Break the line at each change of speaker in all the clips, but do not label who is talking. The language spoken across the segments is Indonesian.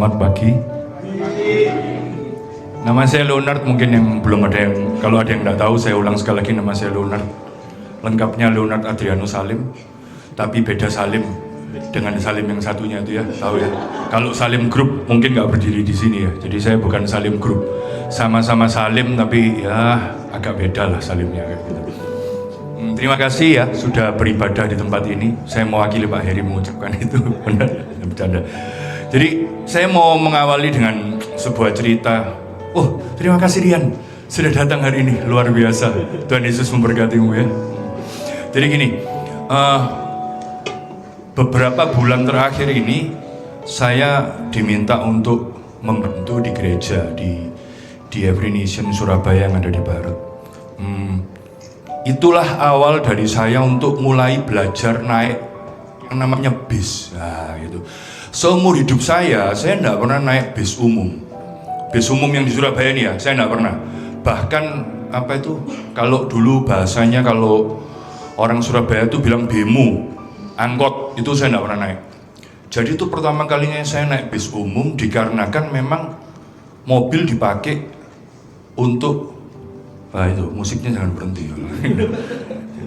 Selamat pagi. Nama saya Leonard, mungkin yang belum ada yang, kalau ada yang nggak tahu saya ulang sekali lagi, nama saya Leonard. Lengkapnya Leonard Adrianus Salim, tapi beda Salim dengan Salim yang satunya itu ya, tahu ya. Kalau Salim Group mungkin nggak berdiri di sini ya, jadi saya bukan Salim Group. Sama-sama Salim tapi ya agak beda lah Salimnya kayak gitu. Terima kasih ya sudah beribadah di tempat ini. Saya mewakili Pak Heri mengucapkan itu, benar, bercanda. Jadi saya mau mengawali dengan sebuah cerita. Oh, terima kasih Rian sudah datang hari ini, luar biasa. Tuhan Yesus memberkatimu ya. Jadi gini, beberapa bulan terakhir ini saya diminta untuk membantu di gereja di Every Nation Surabaya yang ada di Barat. Itulah awal dari saya untuk mulai belajar naik yang namanya bis. Nah, gitu. Seumur hidup saya tidak pernah naik bis umum. Bis umum yang di Surabaya ini ya, saya tidak pernah. Bahkan apa itu? Kalau dulu bahasanya kalau orang Surabaya itu bilang bemo, angkot, itu saya tidak pernah naik. Jadi itu pertama kalinya saya naik bis umum dikarenakan memang mobil dipakai untuk itu musiknya jangan berhenti.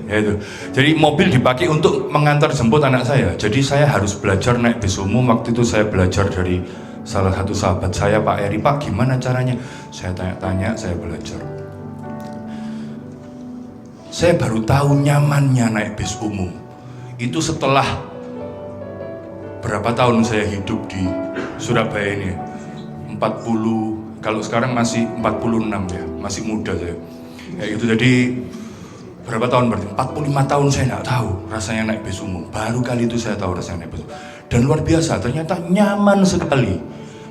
Ya itu. Jadi mobil dipakai untuk mengantar jemput anak saya. Jadi saya harus belajar naik bis umum. Waktu itu saya belajar dari salah satu sahabat saya, Pak Eri. Pak, gimana caranya? Saya tanya-tanya, saya belajar. Saya baru tahu nyamannya naik bis umum. Itu setelah berapa tahun saya hidup di Surabaya ini. 40, kalau sekarang masih 46 ya, masih muda saya. Kayak gitu, jadi berapa tahun berarti? 45 tahun saya nggak tahu rasanya naik bis umum. Baru kali itu saya tahu rasanya naik bis umum. Dan luar biasa, ternyata nyaman sekali.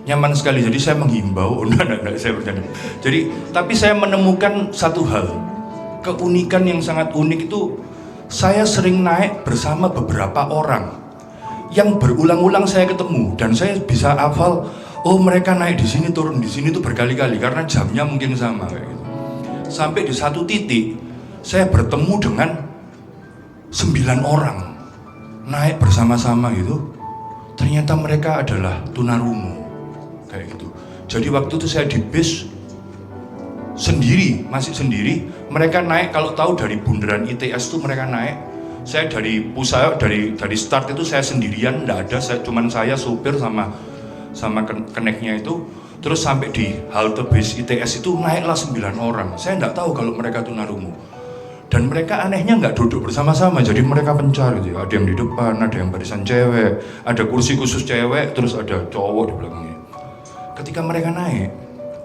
Nyaman sekali, jadi saya menghimbau, enggak, saya bercanda. Jadi, tapi saya menemukan satu hal. Keunikan yang sangat unik itu, saya sering naik bersama beberapa orang. Yang berulang-ulang saya ketemu, dan saya bisa hafal, oh mereka naik di sini, turun di sini tuh berkali-kali, karena jamnya mungkin sama. Kayak gitu. Sampai di satu titik, saya bertemu dengan 9 orang naik bersama-sama gitu. Ternyata mereka adalah tunarungu kayak gitu. Jadi waktu itu saya di bis sendiri, masih sendiri. Mereka naik, kalau tahu dari bundaran ITS itu mereka naik. Saya dari pusat, dari start itu saya sendirian, enggak ada, cuman saya supir sama keneknya itu. Terus sampai di halte bis ITS itu naiklah 9 orang. Saya enggak tahu kalau mereka tunarungu. Dan mereka anehnya nggak duduk bersama-sama, jadi mereka pencar gitu ya. Ada yang di depan, ada yang barisan cewek, ada kursi khusus cewek, terus ada cowok di belakangnya. Ketika mereka naik,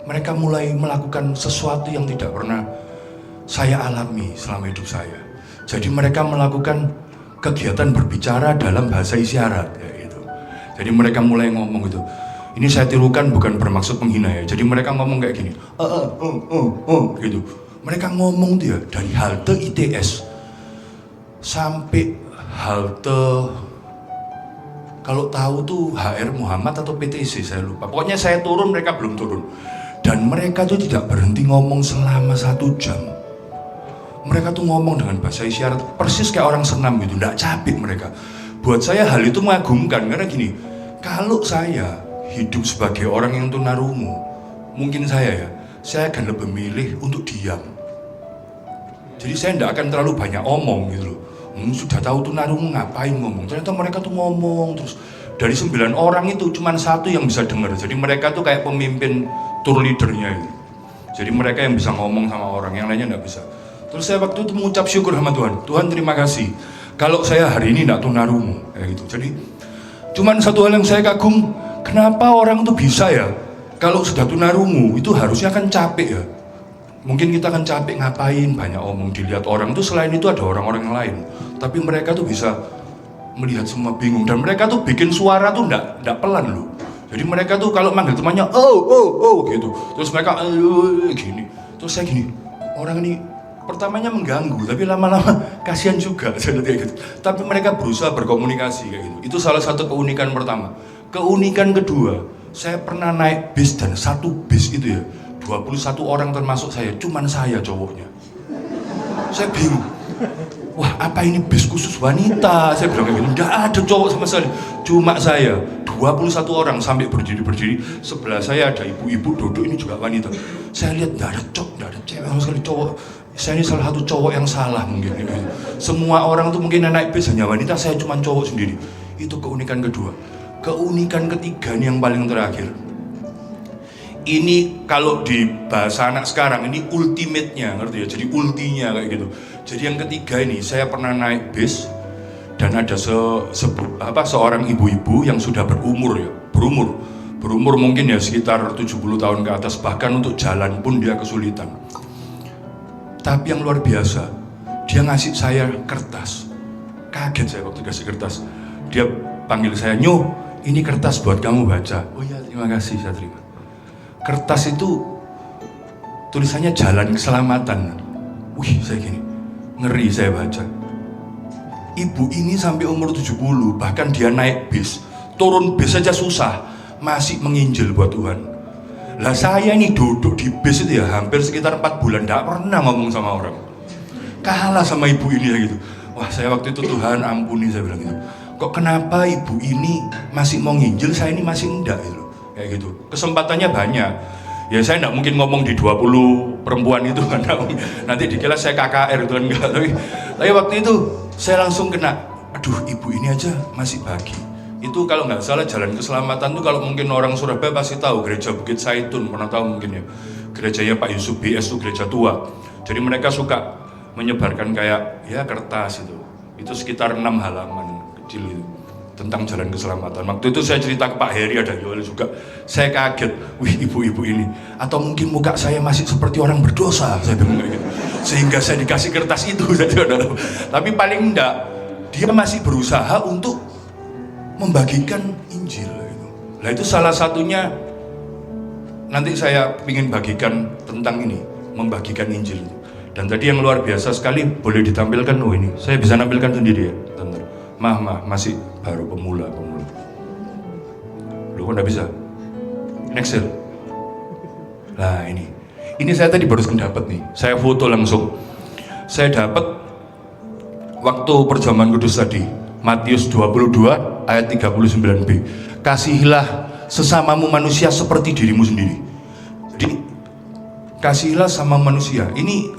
mereka mulai melakukan sesuatu yang tidak pernah saya alami selama hidup saya. Jadi mereka melakukan kegiatan berbicara dalam bahasa isyarat ya gitu. Jadi mereka mulai ngomong gitu. Ini saya tirukan bukan bermaksud menghina ya. Jadi mereka ngomong kayak gini, gitu. Mereka ngomong dia dari halte ITS sampai halte, kalau tahu tuh HR Muhammad atau PTC saya lupa. Pokoknya saya turun, mereka belum turun. Dan mereka tuh tidak berhenti ngomong selama 1 jam. Mereka tuh ngomong dengan bahasa isyarat persis kayak orang senam gitu, nggak capek mereka. Buat saya hal itu mengagumkan karena gini, kalau saya hidup sebagai orang yang tunarungu, mungkin saya akan lebih memilih untuk diam. Jadi saya tidak akan terlalu banyak omong gitu loh. Sudah tahu tunarungu ngapain ngomong. Ternyata mereka tuh ngomong terus. Dari 9 orang itu cuma 1 yang bisa dengar. Jadi mereka tuh kayak pemimpin tour leadernya itu. Jadi mereka yang bisa ngomong sama orang, yang lainnya tidak bisa. Terus saya waktu itu mengucap syukur sama Tuhan. Tuhan terima kasih. Kalau saya hari ini tidak tunarungu kayak gitu. Jadi cuma satu hal yang saya kagum. Kenapa orang tuh bisa ya? Kalau sudah tunarungu itu harusnya kan capek ya. Mungkin kita kan capek ngapain, banyak omong, dilihat orang tuh, selain itu ada orang-orang yang lain. Tapi mereka tuh bisa melihat semua bingung. Dan mereka tuh bikin suara tuh enggak pelan loh. Jadi mereka tuh kalau manggil temannya, oh gitu. Terus mereka gini. Terus saya gini, orang ini pertamanya mengganggu, tapi lama-lama kasihan juga kayak gitu. Tapi mereka berusaha berkomunikasi kayak gitu. Itu salah satu keunikan pertama. Keunikan kedua, saya pernah naik bis dan satu bis itu ya 21 orang termasuk saya, cuman saya cowoknya. Saya bingung. Wah, apa ini bis khusus wanita? Saya bilang kayak gini, enggak ada cowok sama sekali. Cuma saya, 21 orang sampai berdiri. Sebelah saya ada ibu-ibu duduk, ini juga wanita. Saya lihat nggak ada cewek sama sekali, cowok. Saya ini salah satu cowok yang salah mungkin. Semua orang tuh mungkin naik bis hanya wanita, saya cuma cowok sendiri. Itu keunikan kedua. Keunikan ketiga ini yang paling terakhir. Ini kalau di bahasa anak sekarang ini ultimate-nya, ngerti ya? Jadi ultinya kayak gitu. Jadi yang ketiga ini, saya pernah naik bis dan ada seorang ibu-ibu yang sudah berumur mungkin ya sekitar 70 tahun ke atas, bahkan untuk jalan pun dia kesulitan. Tapi yang luar biasa, dia ngasih saya kertas. Kaget saya waktu kasih kertas. Dia panggil saya, "Nyo, ini kertas buat kamu baca." Oh ya, terima kasih, saya terima. Kertas itu tulisannya jalan keselamatan. Wih, saya gini, ngeri saya baca. Ibu ini sampai umur 70, bahkan dia naik bis, turun bis saja susah, masih menginjil buat Tuhan. Lah saya ini duduk di bis itu ya hampir sekitar 4 bulan, tidak pernah ngomong sama orang. Kalah sama ibu ini ya gitu. Wah, saya waktu itu, Tuhan ampuni, saya bilang gitu. Kok kenapa ibu ini masih mau nginjil, saya ini masih enggak gitu. Kayak gitu. Kesempatannya banyak. Ya saya enggak mungkin ngomong di 20 perempuan itu kan. Nanti dikira saya KKR itu kan enggak. Tapi waktu itu saya langsung kena, aduh, ibu ini aja masih bagi. Itu kalau nggak salah jalan keselamatan tuh, kalau mungkin orang Surabaya pasti tahu, gereja Bukit Saitun, pernah tahu mungkin ya. Gerejanya Pak Yusuf BS itu gereja tua. Jadi mereka suka menyebarkan kayak ya kertas itu. Itu sekitar 6 halaman kecil itu tentang jalan keselamatan. Waktu itu saya cerita ke Pak Heri, ada Yoel juga. Saya kaget, wih, ibu-ibu ini. Atau mungkin muka saya masih seperti orang berdosa, saya bilang kayak gitu. Sehingga saya dikasih kertas itu. Tapi paling enggak, dia masih berusaha untuk membagikan Injil. Nah itu salah satunya. Nanti saya ingin bagikan tentang ini, membagikan Injil. Dan tadi yang luar biasa sekali, boleh ditampilkan. Oh ini, saya bisa nampilkan sendiri ya, teman-teman. Masih baru pemula. Lu kok nggak bisa? Next ya. Nah ini saya tadi baru dapat nih. Saya foto langsung. Saya dapat waktu perjamuan kudus tadi. Matius 22 ayat 39b. Kasihilah sesamamu manusia seperti dirimu sendiri. Jadi kasihilah sama manusia. Ini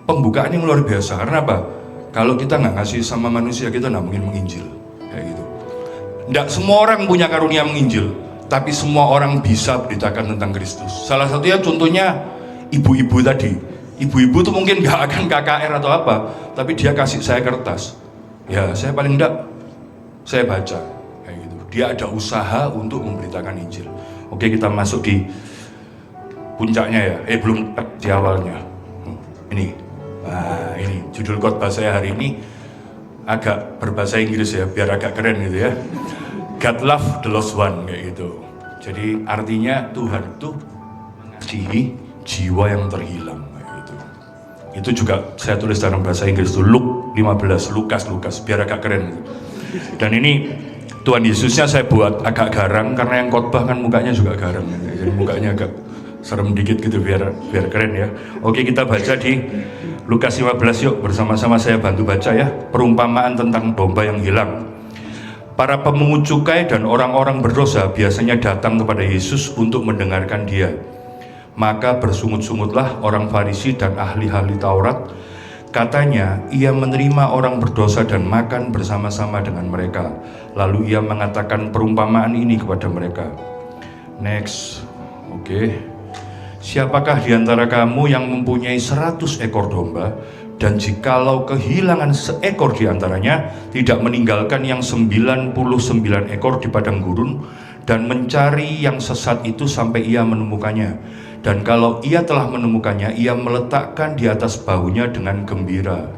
pembukaan yang luar biasa. Karena apa? Kalau kita nggak ngasih sama manusia, kita nggak mungkin menginjil, kayak gitu. Nggak semua orang punya karunia menginjil, tapi semua orang bisa beritakan tentang Kristus. Salah satunya contohnya ibu-ibu tadi. Ibu-ibu tuh mungkin nggak akan KKR atau apa, tapi dia kasih saya kertas. Ya, saya paling enggak, saya baca, kayak gitu. Dia ada usaha untuk memberitakan Injil. Oke, kita masuk di puncaknya ya. Belum di awalnya. Ini. Nah, ini judul khotbah saya hari ini agak berbahasa Inggris ya, biar agak keren gitu ya. God love the lost one, kayak gitu. Jadi artinya Tuhan itu mengasihi jiwa yang terhilang, kayak gitu. Itu juga saya tulis dalam bahasa Inggris tuh, Luke 15, Lukas, biar agak keren gitu. Dan ini Tuhan Yesusnya saya buat agak garang karena yang khotbah kan mukanya juga garang, jadi mukanya agak serem dikit gitu biar keren ya. Oke, kita baca di Lukas 15 yuk, bersama-sama saya bantu baca ya. Perumpamaan tentang domba yang hilang. Para pemungut cukai dan orang-orang berdosa biasanya datang kepada Yesus untuk mendengarkan dia. Maka bersungut-sungutlah orang Farisi dan ahli-ahli Taurat. Katanya, ia menerima orang berdosa dan makan bersama-sama dengan mereka. Lalu ia mengatakan perumpamaan ini kepada mereka. Next. Oke. Siapakah di antara kamu yang mempunyai 100 ekor domba, dan jikalau kehilangan seekor di antaranya, tidak meninggalkan yang 99 ekor di padang gurun, dan mencari yang sesat itu sampai ia menemukannya. Dan kalau ia telah menemukannya, ia meletakkan di atas bahunya dengan gembira.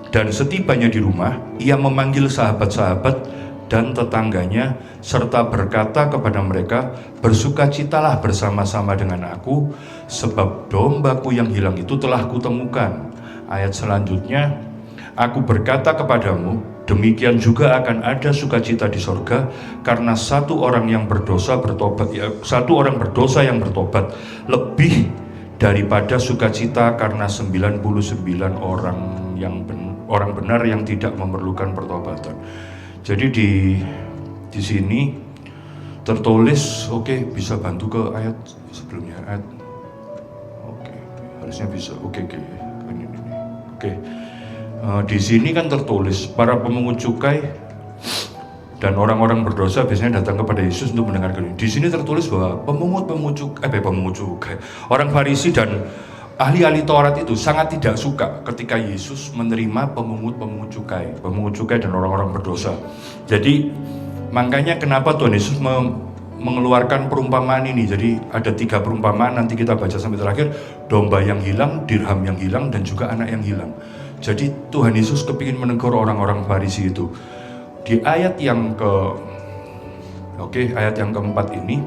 Dan setibanya di rumah, ia memanggil sahabat-sahabat dan tetangganya, serta berkata kepada mereka, bersukacitalah bersama-sama dengan aku, sebab dombaku yang hilang itu telah kutemukan. Ayat selanjutnya, aku berkata kepadamu, demikian juga akan ada sukacita di sorga, karena satu orang berdosa yang bertobat, lebih daripada sukacita karena 99 orang benar yang tidak memerlukan pertobatan. Jadi di sini tertulis, oke, bisa bantu ke ayat sebelumnya, ayat, oke, harusnya bisa, oke, ini. Oke. Di sini kan tertulis para pemungut cukai dan orang-orang berdosa biasanya datang kepada Yesus untuk mendengarkan ini. Di sini tertulis bahwa pemungut cukai, orang Farisi dan ahli-ahli Taurat itu sangat tidak suka ketika Yesus menerima pemungut cukai dan orang-orang berdosa. Jadi makanya kenapa Tuhan Yesus mengeluarkan perumpamaan ini. Jadi ada 3 perumpamaan, nanti kita baca sampai terakhir. Domba yang hilang, dirham yang hilang, dan juga anak yang hilang. Jadi Tuhan Yesus kepingin menegur orang-orang Farisi itu. Di ayat yang ayat yang keempat ini,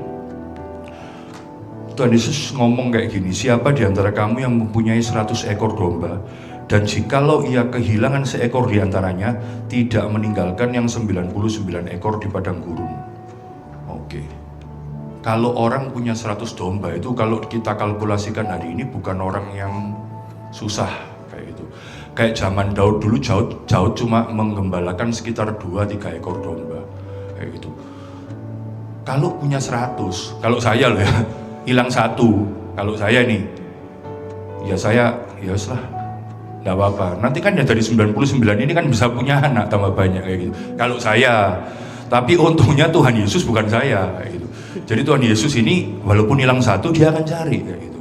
Tuhan Yesus ngomong kayak gini, siapa di antara kamu yang mempunyai 100 ekor domba, dan jikalau ia kehilangan seekor di antaranya, tidak meninggalkan yang 99 ekor di padang gurun. Oke. Kalau orang punya 100 domba itu, kalau kita kalkulasikan hari ini, bukan orang yang susah kayak gitu. Kayak zaman Daud dulu, Daud cuma menggembalakan sekitar 2-3 ekor domba kayak gitu. Kalau punya 100, kalau saya loh ya, hilang 1, kalau saya nih, ya saya, ya lah, nggak apa-apa. Nanti kan ya dari 99 ini kan bisa punya anak tambah banyak kayak gitu. Kalau saya, tapi untungnya Tuhan Yesus bukan saya kayak gitu. Jadi Tuhan Yesus ini walaupun hilang 1, dia akan cari kayak gitu.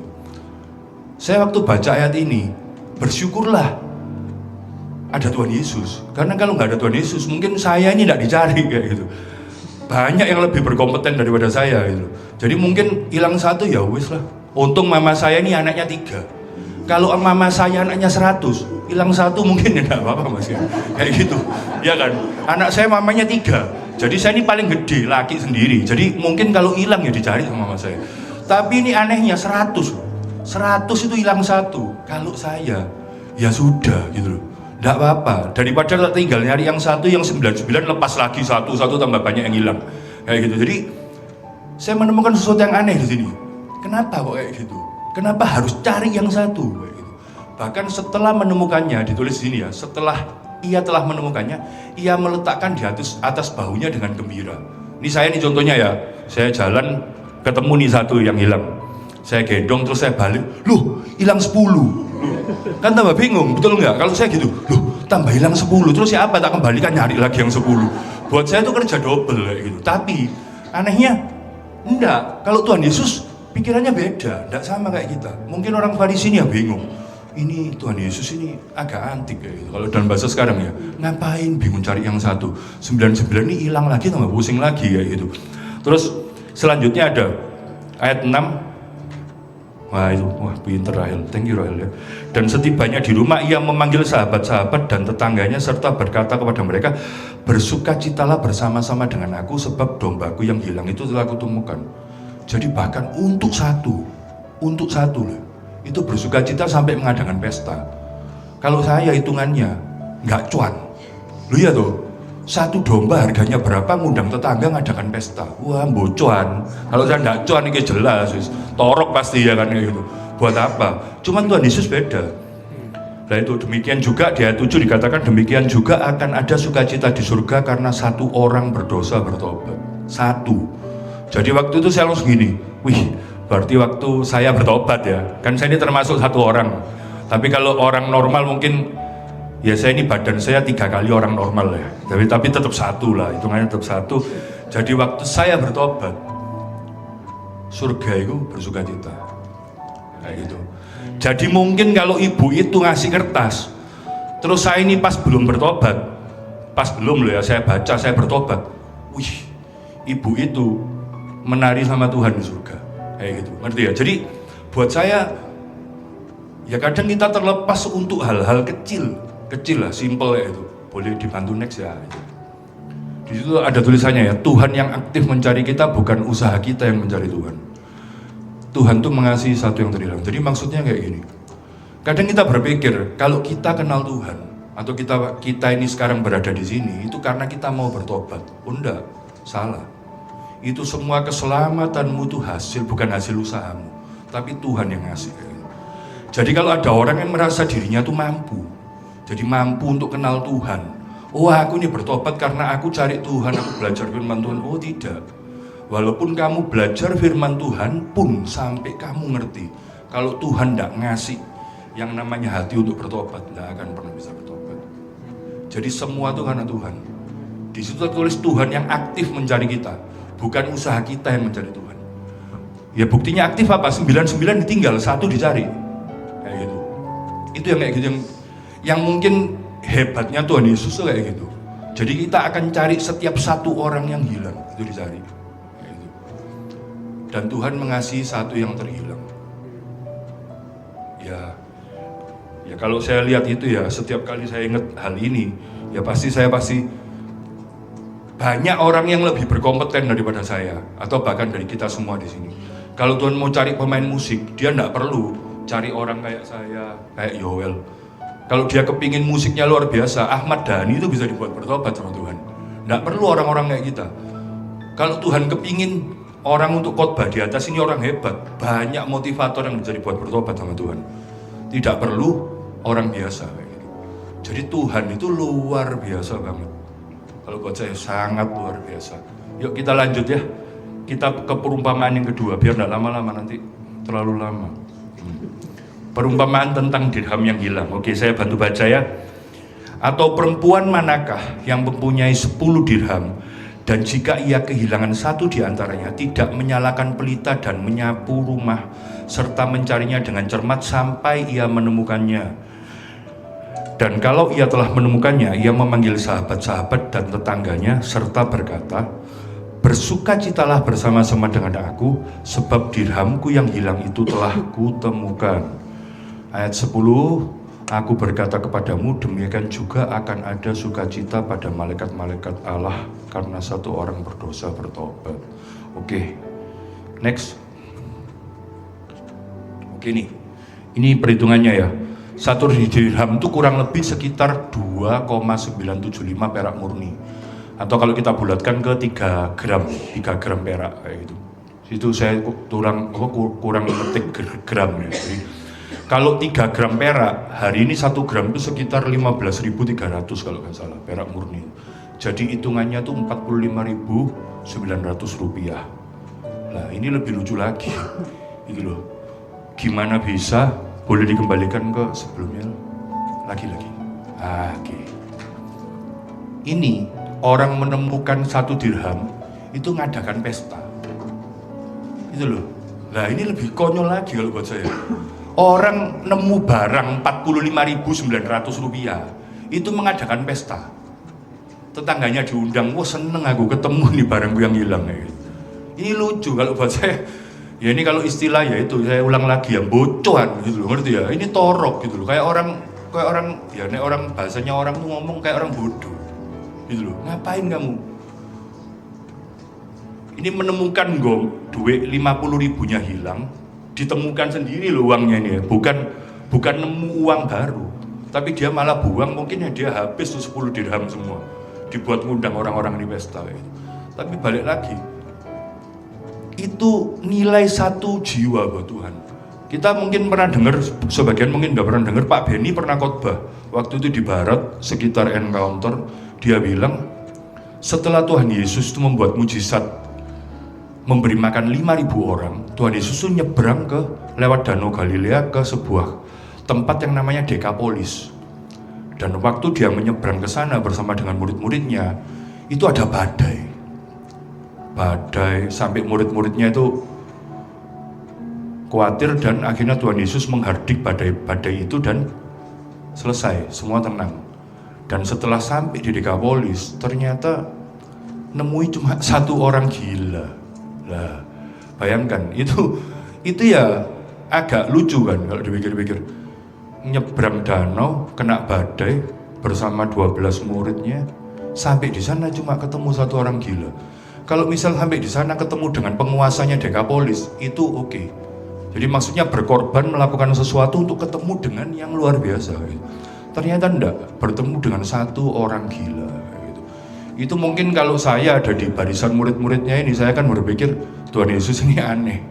Saya waktu baca ayat ini, bersyukurlah ada Tuhan Yesus. Karena kalau nggak ada Tuhan Yesus, mungkin saya ini nggak dicari kayak gitu. Banyak yang lebih berkompeten daripada saya gitu. Jadi mungkin hilang 1 ya wis lah. Untung mama saya ini anaknya 3. Kalau mama saya anaknya 100, hilang 1 mungkin ya enggak apa-apa Mas ya. Kayak gitu. Ya kan? Anak saya mamanya 3. Jadi saya ini paling gede, laki sendiri. Jadi mungkin kalau hilang ya dicari sama mama saya. Tapi ini anehnya 100 itu hilang 1. Kalau saya ya sudah gitu loh. Enggak apa-apa, daripada tinggal nyari yang 1, yang 99 lepas lagi 1 tambah banyak yang hilang. Kayak gitu. Jadi saya menemukan sesuatu yang aneh di sini. Kenapa kok kayak gitu? Kenapa harus cari yang 1 kayak gitu? Bahkan setelah menemukannya, ditulis di sini ya, setelah ia telah menemukannya, ia meletakkan di atas bahunya dengan gembira. Ini saya nih contohnya ya, saya jalan ketemu nih 1 yang hilang. Saya gendong terus saya balik, loh hilang 10. Kan tambah bingung, betul nggak? Kalau saya gitu, loh tambah hilang 10, terus siapa tak kembalikan nyari lagi yang 10. Buat saya itu kerja double kayak gitu. Tapi anehnya enggak, kalau Tuhan Yesus pikirannya beda, enggak sama kayak kita. Mungkin orang Farisi ini ya bingung, ini Tuhan Yesus ini agak antik kayak gitu. Kalau dalam bahasa sekarang ya, ngapain bingung cari yang 1, 99 ini hilang lagi tambah pusing lagi kayak gitu. Terus selanjutnya ada ayat 6. Wah pinter Rahel, thank you Rahel ya. Dan setibanya di rumah ia memanggil sahabat-sahabat dan tetangganya serta berkata kepada mereka, bersukacitalah bersama-sama dengan aku sebab dombaku yang hilang itu telah kutemukan. Jadi bahkan untuk satu loh, itu bersukacita sampai mengadakan pesta. Kalau saya hitungannya nggak cuan, lu ya tuh. 1 domba harganya berapa, ngundang tetangga ngadakan pesta. Wah bocuan. Kalau saya nggak cuan ini jelas torok pasti ya kan gitu. Buat apa? Cuman Tuhan Yesus beda. Nah itu demikian juga di ayat 7 dikatakan, demikian juga akan ada sukacita di surga karena 1 orang berdosa bertobat. 1. Jadi waktu itu saya langsung gini, wih berarti waktu saya bertobat ya, kan saya ini termasuk 1 orang. Tapi kalau orang normal mungkin ya saya ini badan saya 3 kali orang normal ya, tapi tetap 1 lah, hitungannya tetap 1. Jadi waktu saya bertobat, surga itu bersukacita kayak gitu. Jadi mungkin kalau ibu itu ngasih kertas, terus saya ini pas belum bertobat, pas belum loh ya, saya baca saya bertobat, wih ibu itu menari sama Tuhan di surga kayak gitu, ngerti ya? Jadi buat saya ya kadang kita terlepas untuk hal-hal kecil lah, simple ya itu. Boleh dibantu next ya. Di situ ada tulisannya ya, Tuhan yang aktif mencari kita, bukan usaha kita yang mencari Tuhan. Tuhan tuh mengasihi 1 yang terhilang. Jadi maksudnya kayak gini. Kadang kita berpikir kalau kita kenal Tuhan atau kita ini sekarang berada di sini itu karena kita mau bertobat. Oh enggak, salah. Itu semua keselamatanmu itu hasil, bukan hasil usahamu, tapi Tuhan yang ngasih. Jadi kalau ada orang yang merasa dirinya tuh mampu, jadi mampu untuk kenal Tuhan, oh aku ini bertobat karena aku cari Tuhan, aku belajar firman Tuhan. Oh tidak. Walaupun kamu belajar firman Tuhan pun sampai kamu ngerti, kalau Tuhan tidak ngasih yang namanya hati untuk bertobat, tidak akan pernah bisa bertobat. Jadi semua itu karena Tuhan. Di situ tertulis Tuhan yang aktif mencari kita, bukan usaha kita yang mencari Tuhan. Ya buktinya aktif apa? 99 ditinggal, 1 dicari. Kayak gitu. Itu yang kayak gitu yang mungkin hebatnya Tuhan Yesus tuh kayak gitu. Jadi kita akan cari setiap satu orang yang hilang, itu dicari. Kayak gitu. Dan Tuhan mengasihi satu yang terhilang. Ya kalau saya lihat itu ya, setiap kali saya ingat hal ini, ya pasti banyak orang yang lebih berkompeten daripada saya, atau bahkan dari kita semua di sini. Kalau Tuhan mau cari pemain musik, dia tidak perlu cari orang kayak saya, kayak Yoel. Kalau dia kepingin musiknya luar biasa, Ahmad Dhani itu bisa dibuat bertobat sama Tuhan. Tidak perlu orang-orang kayak kita. Kalau Tuhan kepingin orang untuk khotbah di atas ini orang hebat, banyak motivator yang bisa dibuat bertobat sama Tuhan. Tidak perlu orang biasa kayak gitu. Jadi Tuhan itu luar biasa banget. Kalau buat saya sangat luar biasa. Yuk kita lanjut ya. Kita ke perumpamaan yang kedua, biar tidak lama-lama, nanti terlalu lama. Perumpamaan tentang dirham yang hilang. Oke, saya bantu baca ya. Atau perempuan manakah yang mempunyai 10 dirham, dan jika ia kehilangan 1 di antaranya, tidak menyalakan pelita dan menyapu rumah, serta mencarinya dengan cermat sampai ia menemukannya. Dan kalau ia telah menemukannya, ia memanggil sahabat-sahabat dan tetangganya, serta berkata, bersukacitalah bersama-sama dengan aku, sebab dirhamku yang hilang itu telah kutemukan. Ayat 10, aku berkata kepadamu, demikian juga akan ada sukacita pada malaikat-malaikat Allah karena satu orang berdosa bertobat. Oke, next. Oke nih, ini perhitungannya ya. 1 dirham itu kurang lebih sekitar 2,975 perak murni. Atau kalau kita bulatkan ke 3 gram perak kayak gitu. Itu saya kurang ngetik gram ya. Jadi, kalau 3 gram perak, hari ini 1 gram itu sekitar 15.300 kalau nggak salah, perak murni. Jadi hitungannya tuh 45.900 rupiah. Nah ini lebih lucu lagi, gitu loh. Gimana bisa boleh dikembalikan ke sebelumnya lagi-lagi. Oke. Ini orang menemukan 1 dirham itu ngadakan pesta, itu loh. Nah ini lebih konyol lagi kalau buat saya. Orang nemu barang 45.900 rupiah itu mengadakan pesta. Tetangganya diundang, wah seneng aku ketemu nih barangku yang hilang. Ini lucu kalau buat saya. Ya ini kalau istilah ya itu, saya ulang lagi, yang bocohan gitu loh, ngerti ya? Ini torok gitu loh, kayak orang ya nek orang bahasanya orang tuh ngomong kayak orang bodoh. Gitu loh, ngapain kamu? Ini menemukan duit 50.000-nya hilang, ditemukan sendiri loh uangnya ini ya. Bukan nemu uang baru, tapi dia malah buang, mungkin ya dia habis tuh 10 dirham semua, dibuat ngundang orang-orang di pesta gitu. Tapi balik lagi, itu nilai 1 jiwa buat Tuhan. Kita mungkin pernah dengar, sebagian mungkin nggak pernah dengar, Pak Beni pernah khotbah waktu itu di barat sekitar Encounter. Dia bilang setelah Tuhan Yesus itu membuat mujizat memberi makan 5.000 orang, Tuhan Yesus itu nyebrang lewat Danau Galilea ke sebuah tempat yang namanya Dekapolis. Dan waktu dia menyeberang ke sana bersama dengan murid-muridnya, itu ada badai sampai murid-muridnya itu khawatir, dan akhirnya Tuhan Yesus menghardik badai itu dan selesai, semua tenang. Dan setelah sampai di Dekapolis, ternyata nemui cuma 1 orang gila. Lah, bayangkan itu ya agak lucu kan kalau dipikir-pikir. Nyebrang danau, kena badai bersama 12 muridnya, sampai di sana cuma ketemu 1 orang gila. Kalau misal sampai di sana ketemu dengan penguasanya Dekapolis, itu oke. Jadi maksudnya berkorban melakukan sesuatu untuk ketemu dengan yang luar biasa. Gitu. Ternyata enggak, bertemu dengan 1 orang gila. Gitu. Itu mungkin kalau saya ada di barisan murid-muridnya ini, saya kan berpikir Tuhan Yesus ini aneh.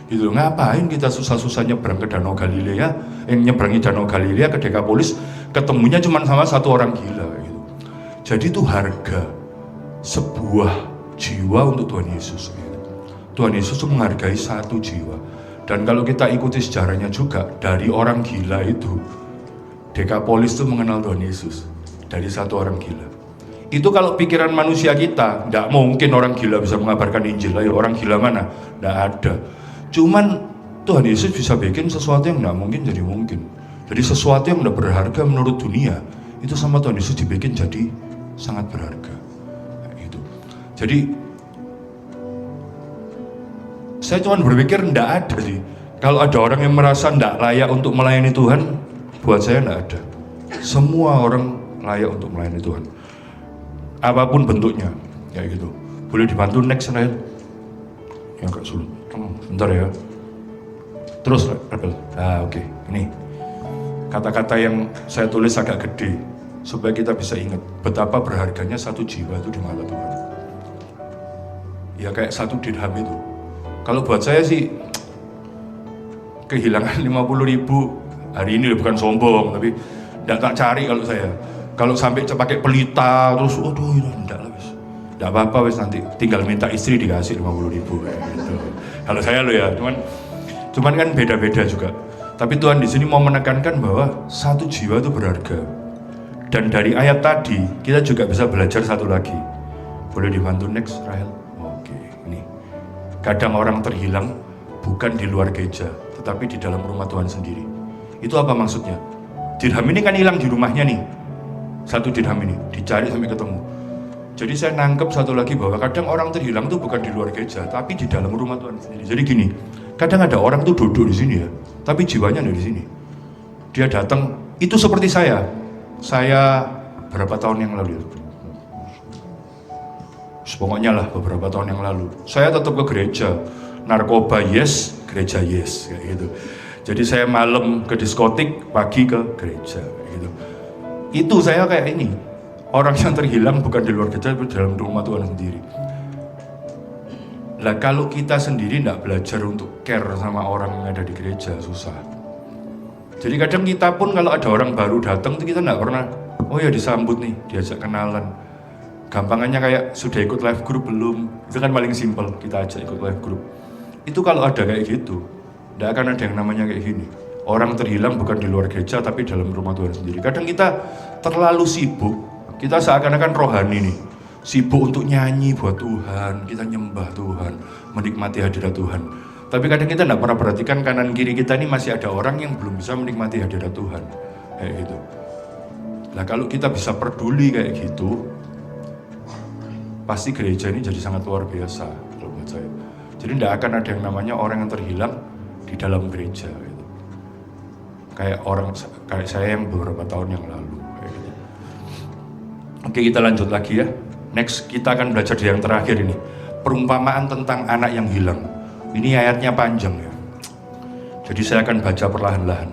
Gitu. Ngapain kita susah-susah nyebrang ke Danau Galilea, nyebrangi Danau Galilea ke Dekapolis, ketemunya cuma sama 1 orang gila. Gitu. Jadi itu harga sebuah jiwa untuk Tuhan Yesus. Tuhan Yesus menghargai satu jiwa. Dan kalau kita ikuti sejarahnya juga, dari orang gila itu, Dekapolis itu mengenal Tuhan Yesus. Dari satu orang gila. Itu kalau pikiran manusia kita, tidak mungkin orang gila bisa mengabarkan Injil. Ayo, orang gila mana? Tidak ada. Cuman Tuhan Yesus bisa bikin sesuatu yang tidak mungkin jadi mungkin. Jadi sesuatu yang tidak berharga menurut dunia, itu sama Tuhan Yesus dibikin jadi sangat berharga. Gitu. Jadi saya cuma berpikir tidak ada sih. Kalau ada orang yang merasa tidak layak untuk melayani Tuhan, buat saya tidak ada. Semua orang layak untuk melayani Tuhan. Apapun bentuknya, kayak gitu. Boleh dibantu next slide? Ya agak sulit. Bentar ya. Terus, Rebel. Oke. Ini kata-kata yang saya tulis agak gede supaya kita bisa ingat betapa berharganya satu jiwa itu di mata Tuhan. Ya kayak satu dirham itu. Kalau buat saya sih kehilangan 50.000 hari ini bukan sombong, tapi tidak tak cari kalau saya. Kalau sampai pakai pelita terus, aduh itu tidak lah wis. Tidak apa-apa wis, nanti tinggal minta istri dikasih 50.000 gitu. Kalau saya lo ya, cuman kan beda-beda juga. Tapi Tuhan di sini mau menekankan bahwa satu jiwa itu berharga. Dan dari ayat tadi kita juga bisa belajar satu lagi. Boleh dibantu next, Rahel? Oke, ini. Kadang orang terhilang bukan di luar gereja, tetapi di dalam rumah Tuhan sendiri. Itu apa maksudnya? Dirham ini kan hilang di rumahnya nih. Satu dirham ini dicari sampai ketemu. Jadi saya nangkep satu lagi bahwa kadang orang terhilang itu bukan di luar gereja, tapi di dalam rumah Tuhan sendiri. Jadi gini, kadang ada orang tuh duduk di sini ya, tapi jiwanya ada di sini. Dia datang, itu seperti saya. Saya berapa tahun yang lalu ya? Pokoknya lah beberapa tahun yang lalu. Saya tetap ke gereja, narkoba yes, gereja yes, kayak gitu. Jadi saya malam ke diskotik, pagi ke gereja, kayak gitu. Itu saya kayak ini, orang yang terhilang bukan di luar gereja, tapi di dalam rumah Tuhan sendiri. Lah kalau kita sendiri tidak belajar untuk care sama orang yang ada di gereja, susah. Jadi kadang kita pun kalau ada orang baru datang itu kita tidak pernah, oh ya disambut nih, diajak kenalan. Gampangannya kayak sudah ikut live group belum? Itu kan paling simpel, kita ajak ikut live group. Itu kalau ada kayak gitu, tidak akan ada yang namanya kayak gini. Orang terhilang bukan di luar gereja tapi dalam rumah Tuhan sendiri. Kadang kita terlalu sibuk, kita seakan-akan rohani nih. Sibuk untuk nyanyi buat Tuhan, kita nyembah Tuhan, menikmati hadirat Tuhan. Tapi kadang kita tidak pernah perhatikan kanan kiri kita ini masih ada orang yang belum bisa menikmati hadirat Tuhan. Kayak gitu. Nah kalau kita bisa peduli kayak gitu, pasti gereja ini jadi sangat luar biasa kalau buat saya. Jadi tidak akan ada yang namanya orang yang terhilang di dalam gereja. Gitu. Kayak saya yang beberapa tahun yang lalu. Kayak gitu. Oke, kita lanjut lagi ya. Next, kita akan belajar di yang terakhir ini. Perumpamaan tentang anak yang hilang. Ini ayatnya panjang ya. Jadi saya akan baca perlahan-lahan.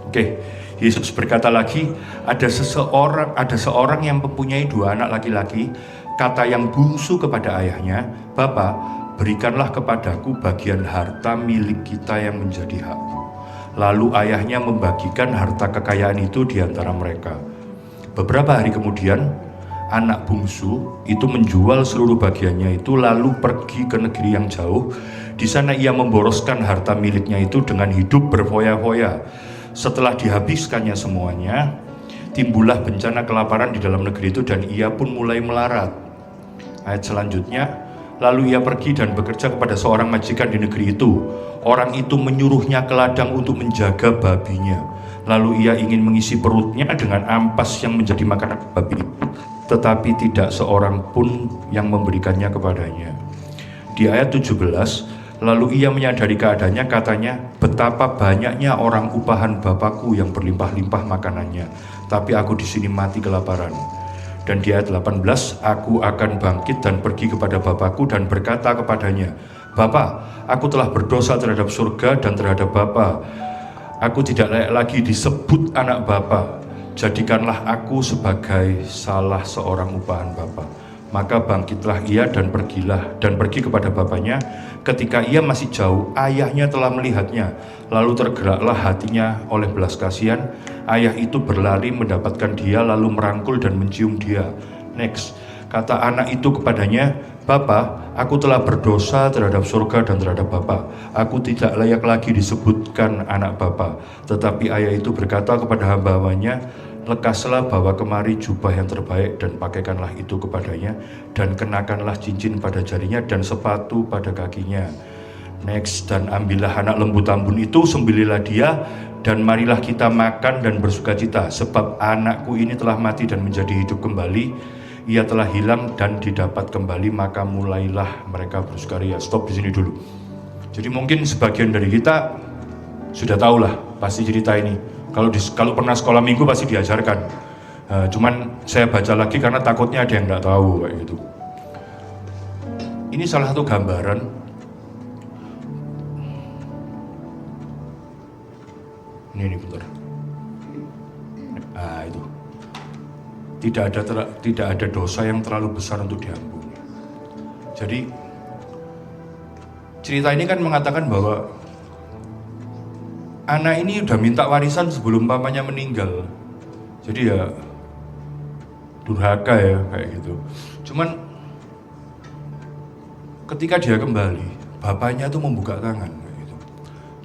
Oke, Yesus berkata lagi, ada seorang yang mempunyai 2 anak laki-laki. Kata yang bungsu kepada ayahnya, "Bapa, berikanlah kepadaku bagian harta milik kita yang menjadi hakku." Lalu ayahnya membagikan harta kekayaan itu di antara mereka. Beberapa hari kemudian, anak bungsu itu menjual seluruh bagiannya itu lalu pergi ke negeri yang jauh. Di sana ia memboroskan harta miliknya itu dengan hidup berfoya-foya. Setelah dihabiskannya semuanya, timbullah bencana kelaparan di dalam negeri itu dan ia pun mulai melarat. Ayat selanjutnya, lalu ia pergi dan bekerja kepada seorang majikan di negeri itu. Orang itu menyuruhnya ke ladang untuk menjaga babinya. Lalu ia ingin mengisi perutnya dengan ampas yang menjadi makanan babi. Tetapi tidak seorang pun yang memberikannya kepadanya. Di ayat 17, lalu ia menyadari keadaannya, katanya, betapa banyaknya orang upahan Bapakku yang berlimpah-limpah makanannya, tapi aku di sini mati kelaparan. Dan di ayat 18, aku akan bangkit dan pergi kepada Bapakku dan berkata kepadanya, Bapa, aku telah berdosa terhadap surga dan terhadap Bapa. Aku tidak layak lagi disebut anak Bapa. Jadikanlah aku sebagai salah seorang upahan Bapa. Maka bangkitlah ia dan pergi kepada bapaknya. Ketika ia masih jauh, ayahnya telah melihatnya. Lalu tergeraklah hatinya oleh belas kasihan. ayah itu berlari mendapatkan dia lalu merangkul dan mencium dia. Next, kata anak itu kepadanya, Bapa, aku telah berdosa terhadap surga dan terhadap Bapa. Aku tidak layak lagi disebutkan anak Bapa. Tetapi ayah itu berkata kepada hamba-hambanya, lekaslah bawa kemari jubah yang terbaik dan pakaikanlah itu kepadanya, dan kenakanlah cincin pada jarinya dan sepatu pada kakinya. Next, dan ambillah anak lembu tambun itu, sembelihlah dia, dan marilah kita makan dan bersukacita, sebab anakku ini telah mati dan menjadi hidup kembali, ia telah hilang dan didapat kembali, maka mulailah mereka bersukaria. Stop di sini dulu. Jadi mungkin sebagian dari kita sudah tahulah pasti cerita ini. Kalau pernah sekolah minggu pasti diajarkan. Cuman saya baca lagi karena takutnya ada yang nggak tahu kayak gitu. Ini salah satu gambaran. Ini bentar. Itu. Tidak ada dosa yang terlalu besar untuk diampuni. Jadi cerita ini kan mengatakan bahwa anak ini udah minta warisan sebelum papanya meninggal. Jadi ya durhaka ya kayak gitu. Cuman ketika dia kembali, bapaknya tuh membuka tangan kayak gitu.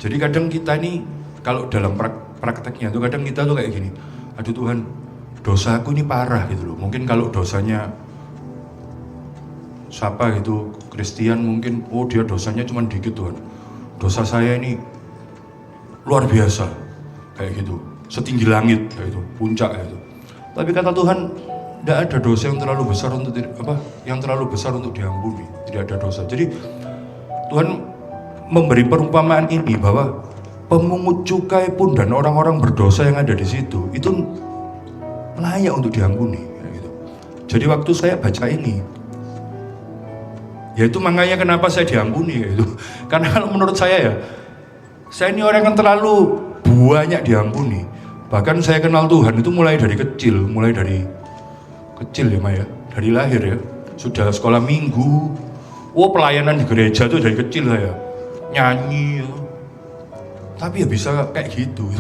Jadi kadang kita ini kalau dalam prakteknya tuh kadang kita tuh kayak gini, aduh Tuhan, dosaku ini parah gitu loh. Mungkin kalau dosanya siapa gitu, Kristen mungkin, oh dia dosanya cuma dikit Tuhan. Dosa saya ini luar biasa, kayak gitu, setinggi langit kayak gitu, puncak kayak gitu. Tapi kata Tuhan, tidak ada dosa yang terlalu besar untuk diampuni, tidak ada dosa. Jadi Tuhan memberi perumpamaan ini bahwa pemungut cukai pun dan orang-orang berdosa yang ada di situ itu layak untuk diampuni gitu. Jadi waktu saya baca ini, ya itu makanya kenapa saya diampuni gitu. Karena kalau menurut saya ini orang yang terlalu banyak diampuni. Bahkan saya kenal Tuhan itu mulai dari kecil ya Maya, dari lahir ya, sudah sekolah minggu, pelayanan di gereja tuh dari kecil saya, nyanyi ya. Tapi ya bisa kayak gitu.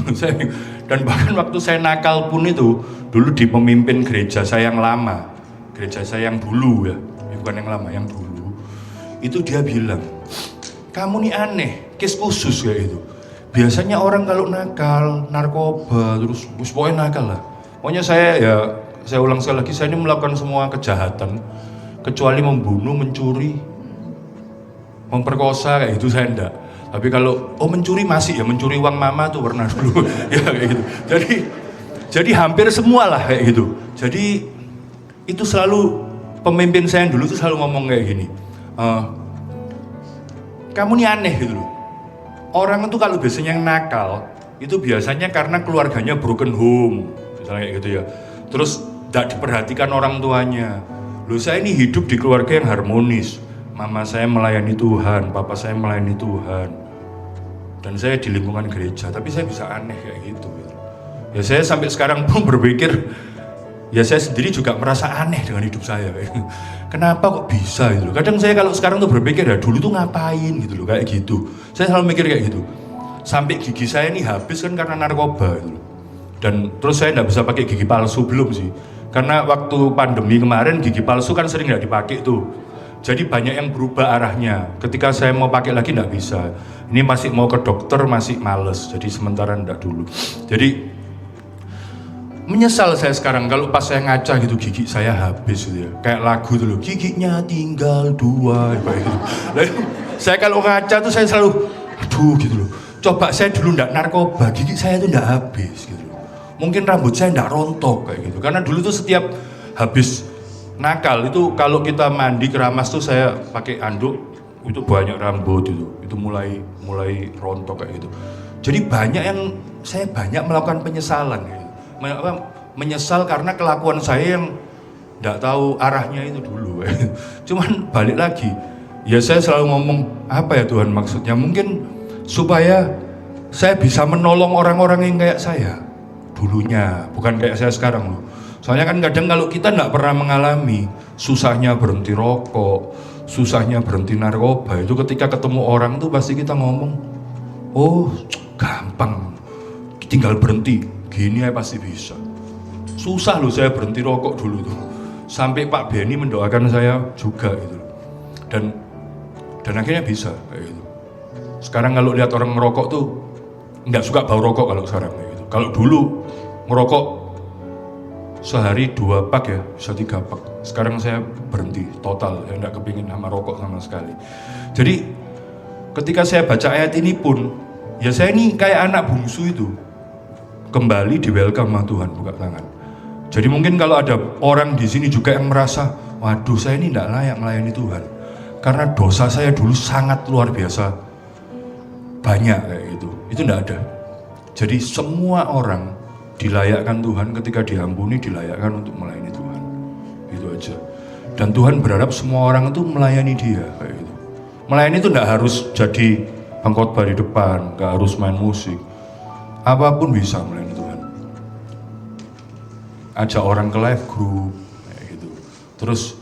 Dan bahkan waktu saya nakal pun itu, dulu di pemimpin gereja saya yang lama, gereja saya yang dulu ya, bukan yang lama, yang dulu, itu dia bilang, kamu nih aneh, case khusus kayak gitu. Biasanya orang kalau nakal, narkoba, terus pokoknya nakal lah. Pokoknya saya ulang sekali lagi, saya ini melakukan semua kejahatan, kecuali membunuh, mencuri, memperkosa kayak gitu saya enggak. Tapi kalau mencuri masih ya, mencuri uang mama tuh pernah dulu ya kayak gitu. Jadi hampir semua lah kayak gitu. Jadi itu selalu pemimpin saya yang dulu tuh selalu ngomong kayak gini. Kamu nih aneh gitu loh. Orang itu kalau biasanya yang nakal itu biasanya karena keluarganya broken home, misalnya kayak gitu ya. Terus tidak diperhatikan orang tuanya. Loh saya ini hidup di keluarga yang harmonis. Mama saya melayani Tuhan, papa saya melayani Tuhan, dan saya di lingkungan gereja, tapi saya bisa aneh kayak gitu. Ya saya sampai sekarang pun berpikir, ya saya sendiri juga merasa aneh dengan hidup saya. Kenapa kok bisa gitu loh. Kadang saya kalau sekarang tuh berpikir, ya dulu tuh ngapain gitu loh, kayak gitu. Saya selalu mikir kayak gitu. Sampai gigi saya ini habis kan karena narkoba gitu loh. Dan terus saya nggak bisa pakai gigi palsu, belum sih. Karena waktu pandemi kemarin gigi palsu kan sering nggak dipakai tuh. Jadi banyak yang berubah arahnya. Ketika saya mau pakai lagi nggak bisa. Ini masih mau ke dokter masih males. Jadi sementara nggak dulu. Jadi menyesal saya sekarang kalau pas saya ngaca gitu gigi saya habis gitu ya. Kayak lagu tuh loh, giginya tinggal 2 kayak gitu. Lalu saya kalau ngaca tuh saya selalu aduh gitu loh. Coba saya dulu nggak narkoba, gigi saya tuh nggak habis gitu. Mungkin rambut saya nggak rontok kayak gitu. Karena dulu tuh setiap habis nakal itu kalau kita mandi keramas tuh saya pakai anduk itu banyak rambut itu mulai rontok kayak gitu. Jadi saya banyak melakukan penyesalan gitu. Menyesal karena kelakuan saya yang nggak tahu arahnya itu dulu. Cuman balik lagi, ya saya selalu ngomong apa ya Tuhan maksudnya, mungkin supaya saya bisa menolong orang-orang yang kayak saya dulunya, bukan kayak saya sekarang loh. Soalnya kan kadang kalau kita nggak pernah mengalami susahnya berhenti rokok, susahnya berhenti narkoba, itu ketika ketemu orang tuh pasti kita ngomong, oh gampang, tinggal berhenti, gini aja pasti bisa. Susah loh saya berhenti rokok dulu tuh. Sampai Pak Benny mendoakan saya juga gitu. Dan akhirnya bisa kayak gitu. Sekarang kalau lihat orang ngerokok tuh nggak suka bau rokok kalau sekarang kayak gitu. Kalau dulu ngerokok sehari 2 pak ya, bisa 3 pak. Sekarang saya berhenti total, saya nggak kepingin sama rokok sama sekali. Jadi ketika saya baca ayat ini pun, ya saya ini kayak anak bungsu itu kembali di welcome sama Tuhan, buka tangan. Jadi mungkin kalau ada orang di sini juga yang merasa, waduh saya ini nggak layak melayani Tuhan, karena dosa saya dulu sangat luar biasa banyak kayak gitu. Itu nggak ada. Jadi semua orang dilayakkan Tuhan, ketika diampuni dilayakkan untuk melayani Tuhan. Itu aja. Dan Tuhan berharap semua orang itu melayani Dia kayak gitu. Melayani itu nggak harus jadi pengkhotbah di depan, nggak harus main musik. Apapun bisa melayani Tuhan. Ajak orang ke live group kayak gitu. Terus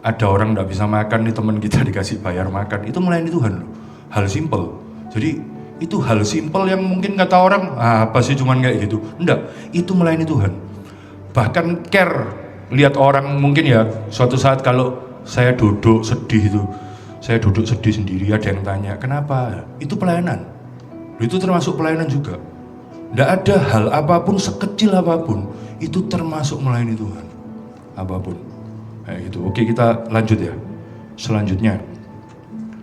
ada orang nggak bisa makan nih, teman kita dikasih bayar makan, itu melayani Tuhan loh. Hal simple. Jadi itu hal simple yang mungkin kata orang, apa sih cuman kayak gitu. Enggak, itu melayani Tuhan. Bahkan care, lihat orang mungkin ya, suatu saat kalau saya duduk sedih itu, saya duduk sedih sendiri, ada yang tanya, kenapa? Itu pelayanan. Itu termasuk pelayanan juga. Enggak ada hal apapun, sekecil apapun, itu termasuk melayani Tuhan. Apapun. Kayak gitu. Oke, kita lanjut ya. Selanjutnya.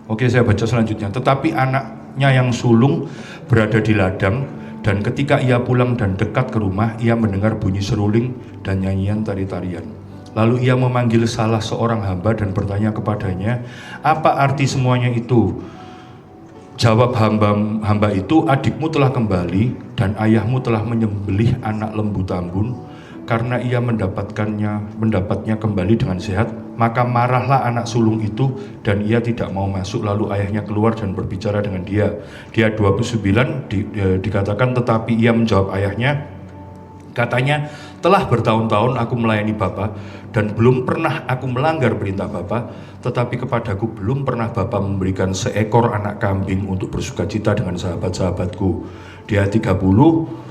Oke, saya baca selanjutnya. Tetapi anaknya yang sulung berada di ladang, dan ketika ia pulang dan dekat ke rumah, ia mendengar bunyi seruling dan nyanyian tari-tarian. Lalu ia memanggil salah seorang hamba dan bertanya kepadanya, apa arti semuanya itu? Jawab hamba itu, adikmu telah kembali dan ayahmu telah menyembelih anak lembu tambun. Karena ia mendapatnya kembali dengan sehat, maka marahlah anak sulung itu dan ia tidak mau masuk. Lalu ayahnya keluar dan berbicara dengan dia. Dia 29 dikatakan, tetapi ia menjawab ayahnya, katanya, telah bertahun-tahun aku melayani Bapa dan belum pernah aku melanggar perintah Bapa, tetapi kepadaku belum pernah Bapa memberikan seekor anak kambing untuk bersukacita dengan sahabat-sahabatku. Dia 30,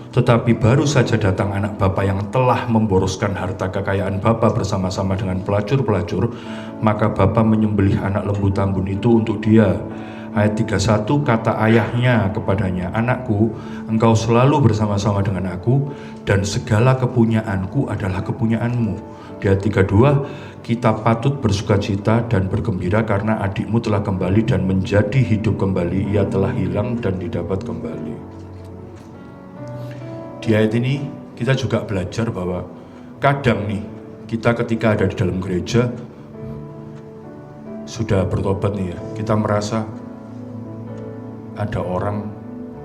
tetapi baru saja datang anak Bapa yang telah memboroskan harta kekayaan Bapa bersama-sama dengan pelacur-pelacur, maka Bapa menyembelih anak lembu tambun itu untuk dia. Ayat 31, kata ayahnya kepadanya, anakku, engkau selalu bersama-sama dengan aku, dan segala kepunyaanku adalah kepunyaanmu. Di ayat 32, kita patut bersukacita dan bergembira karena adikmu telah kembali dan menjadi hidup kembali, ia telah hilang dan didapat kembali. Di ayat ini kita juga belajar bahwa kadang nih kita ketika ada di dalam gereja sudah bertobat nih ya, kita merasa ada orang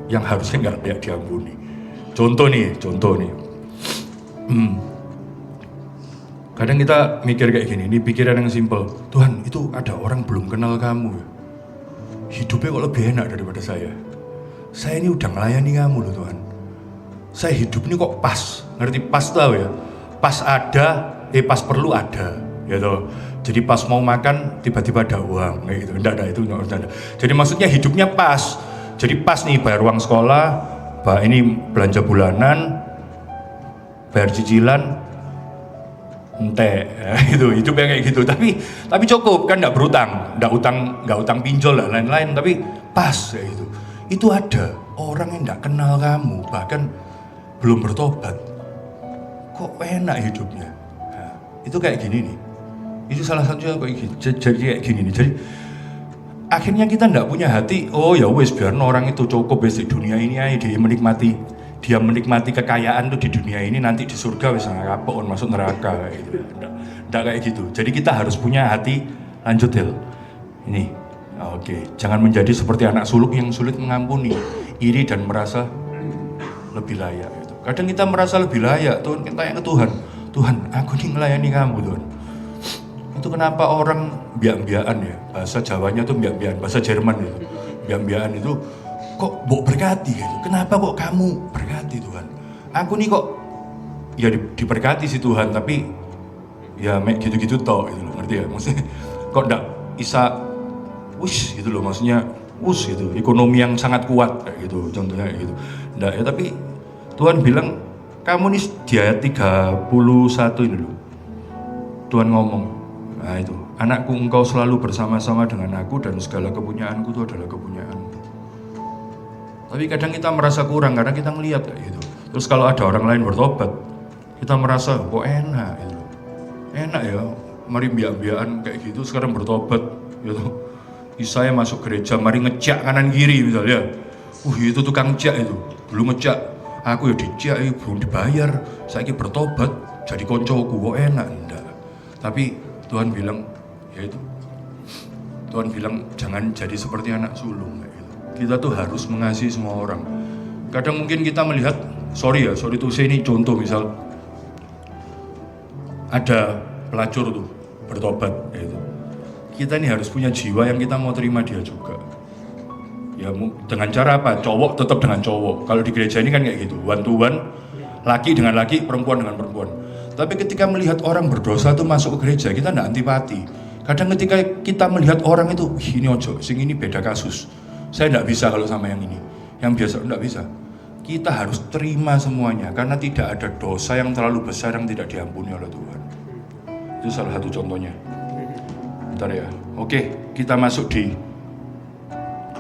yang harusnya nggak layak diampuni. Contoh nih. Kadang kita mikir kayak gini, ini pikiran yang simpel. Tuhan, itu ada orang belum kenal kamu, hidupnya kok lebih enak daripada saya. Saya ini udah melayani kamu loh Tuhan. Saya hidup ini kok pas, ngerti pas tahu ya? Pas ada, pas perlu ada, gitu. Jadi pas mau makan tiba-tiba ada uang, kayak gitu. Enggak, itu enggak. Jadi maksudnya hidupnya pas. Jadi pas nih bayar uang sekolah, ini belanja bulanan, bayar cicilan, ente, itu hidupnya kayak gitu. Tapi cukup kan, enggak berutang, enggak utang pinjol dan lain-lain. Tapi pas kayak gitu. Itu ada orang yang enggak kenal kamu, bahkan belum bertobat, kok enak hidupnya. Nah, itu kayak gini nih. Itu salah satunya kayak gini nih. Jadi akhirnya kita nggak punya hati. Oh ya wes, biar orang itu cukup wes di dunia ini aja, dia menikmati kekayaan tuh di dunia ini, nanti di surga wes ngapok masuk neraka kayak gitu. Nggak kayak gitu. Jadi kita harus punya hati. Lanjut Hil. Ini. Oke. Jangan menjadi seperti anak sulung yang sulit mengampuni, iri dan merasa lebih layak. Kadang kita merasa lebih layak, Tuhan, kita tanya ke Tuhan, Tuhan, aku ini melayani kamu, Tuhan. Itu kenapa orang biak-biakan ya, bahasa Jawanya tuh biak-biakan, bahasa Jerman itu, biak-biakan itu, kok mbok berkati gitu, kenapa kok kamu berkati Tuhan? Aku nih kok, ya diberkati sih Tuhan, tapi ya gitu-gitu toh, gitu loh, ngerti ya? Maksudnya, kok ndak bisa, wush gitu loh, maksudnya, wush gitu, ekonomi yang sangat kuat, kayak gitu, contohnya kayak gitu. Ndak ya, tapi Tuhan bilang, kamu nih di ayat 31 ini loh. Tuhan ngomong, nah itu, anakku engkau selalu bersama-sama dengan aku dan segala kepunyaanku itu adalah kepunyaanmu. Tapi kadang kita merasa kurang karena kita ngelihat kayak gitu. Terus kalau ada orang lain bertobat, kita merasa kok enak gitu. Enak ya, mari biak-biakan kayak gitu sekarang bertobat gitu. Saya masuk gereja, mari ngecak kanan kiri misalnya. Itu tukang cak itu, belum ngecak. Aku ya dicak, belum dibayar. Saya bertobat, jadi koncoku kok enak enggak. Tapi Tuhan bilang, ya itu. Tuhan bilang jangan jadi seperti anak sulung. Kita tuh harus mengasihi semua orang. Kadang mungkin kita melihat, sorry tuh saya ini contoh misal ada pelacur tuh bertobat, gitu. Kita ini harus punya jiwa yang kita mau terima dia juga. Ya dengan cara apa? Cowok tetap dengan cowok. Kalau di gereja ini kan kayak gitu, one to one, laki dengan laki, perempuan dengan perempuan. Tapi ketika melihat orang berdosa tuh masuk ke gereja, kita tidak antipati. Kadang ketika kita melihat orang itu, ini ojo, sing ini beda kasus. Saya tidak bisa kalau sama yang ini, yang biasa tidak bisa. Kita harus terima semuanya, karena tidak ada dosa yang terlalu besar yang tidak diampuni oleh Tuhan. Itu salah satu contohnya. Bentar ya, oke, kita masuk di